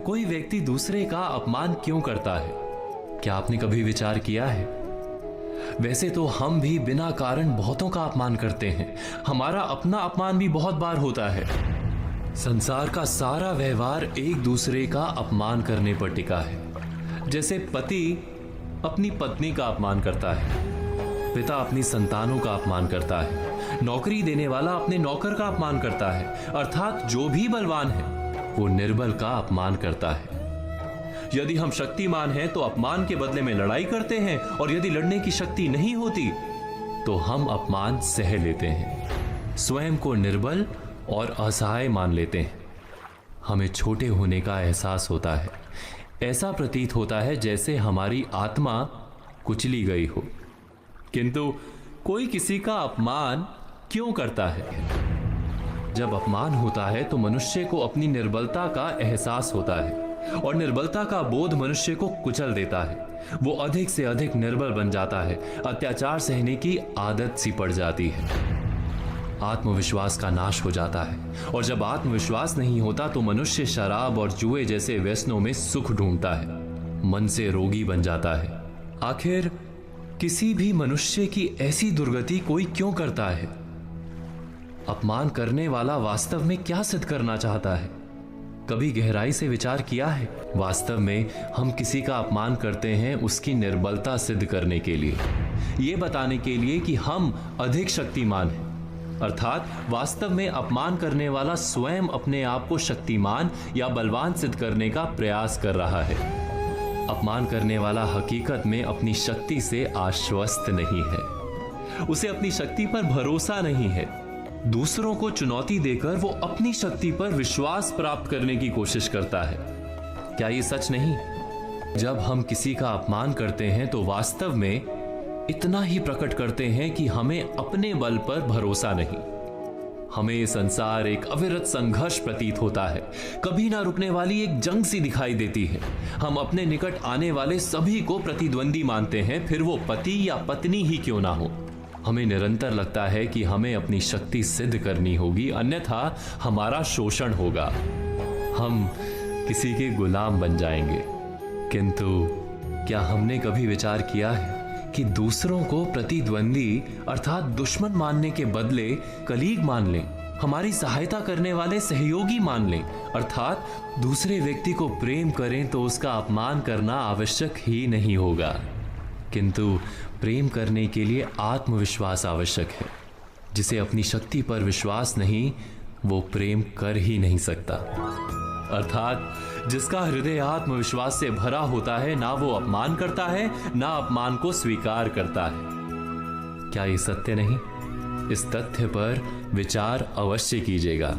कोई व्यक्ति दूसरे का अपमान क्यों करता है? क्या आपने कभी विचार किया है? वैसे तो हम भी बिना कारण बहुतों का अपमान करते हैं। हमारा अपना अपमान भी बहुत बार होता है। संसार का सारा व्यवहार एक दूसरे का अपमान करने पर टिका है। जैसे पति अपनी पत्नी का अपमान करता है, पिता अपनी संतानों का अपमान करता है, नौकरी देने वाला अपने नौकर का अपमान करता है, अर्थात जो भी बलवान है वो निर्बल का अपमान करता है। यदि हम शक्तिमान हैं तो अपमान के बदले में लड़ाई करते हैं, और यदि लड़ने की शक्ति नहीं होती तो हम अपमान सह लेते हैं, स्वयं को निर्बल और असहाय मान लेते हैं। हमें छोटे होने का एहसास होता है। ऐसा प्रतीत होता है जैसे हमारी आत्मा कुचली गई हो। किंतु कोई किसी का अपमान क्यों करता है? जब अपमान होता है तो मनुष्य को अपनी निर्बलता का एहसास होता है, और निर्बलता का बोध मनुष्य को कुचल देता है। वो अधिक से अधिक निर्बल बन जाता है, अत्याचार सहने की आदत सी पड़ जाती है, आत्मविश्वास का नाश हो जाता है। और जब आत्मविश्वास नहीं होता तो मनुष्य शराब और जुए जैसे व्यसनों में सुख ढूंढता है, मन से रोगी बन जाता है। आखिर किसी भी मनुष्य की ऐसी दुर्गति कोई क्यों करता है? अपमान करने वाला वास्तव में क्या सिद्ध करना चाहता है? कभी गहराई से विचार किया है? वास्तव में हम किसी का अपमान करते हैं उसकी निर्बलता सिद्ध करने के लिए, यह बताने के लिए कि हम अधिक शक्तिमान हैं। अर्थात वास्तव में अपमान करने वाला स्वयं अपने आप को शक्तिमान या बलवान सिद्ध करने का प्रयास कर रहा है। अपमान करने वाला हकीकत में अपनी शक्ति से आश्वस्त नहीं है, उसे अपनी शक्ति पर भरोसा नहीं है। दूसरों को चुनौती देकर वो अपनी शक्ति पर विश्वास प्राप्त करने की कोशिश करता है। क्या ये सच नहीं? जब हम किसी का अपमान करते हैं तो वास्तव में इतना ही प्रकट करते हैं कि हमें अपने बल पर भरोसा नहीं। हमें ये संसार एक अविरत संघर्ष प्रतीत होता है, कभी ना रुकने वाली एक जंग सी दिखाई देती है। हम अपने निकट आने वाले सभी को प्रतिद्वंदी मानते हैं, फिर वो पति या पत्नी ही क्यों ना हो। हमें निरंतर लगता है कि हमें अपनी शक्ति सिद्ध करनी होगी, अन्यथा हमारा शोषण होगा, हम किसी के गुलाम बन जाएंगे। किंतु क्या हमने कभी विचार किया है कि दूसरों को प्रतिद्वंदी अर्थात दुश्मन मानने के बदले कलीग मान लें, हमारी सहायता करने वाले सहयोगी मान लें, अर्थात दूसरे व्यक्ति को प्रेम करें तो उसका अपमान करना आवश्यक ही नहीं होगा। किंतु प्रेम करने के लिए आत्मविश्वास आवश्यक है। जिसे अपनी शक्ति पर विश्वास नहीं, वो प्रेम कर ही नहीं सकता। अर्थात जिसका हृदय आत्मविश्वास से भरा होता है, ना वो अपमान करता है, ना अपमान को स्वीकार करता है। क्या ये सत्य नहीं? इस तथ्य पर विचार अवश्य कीजिएगा।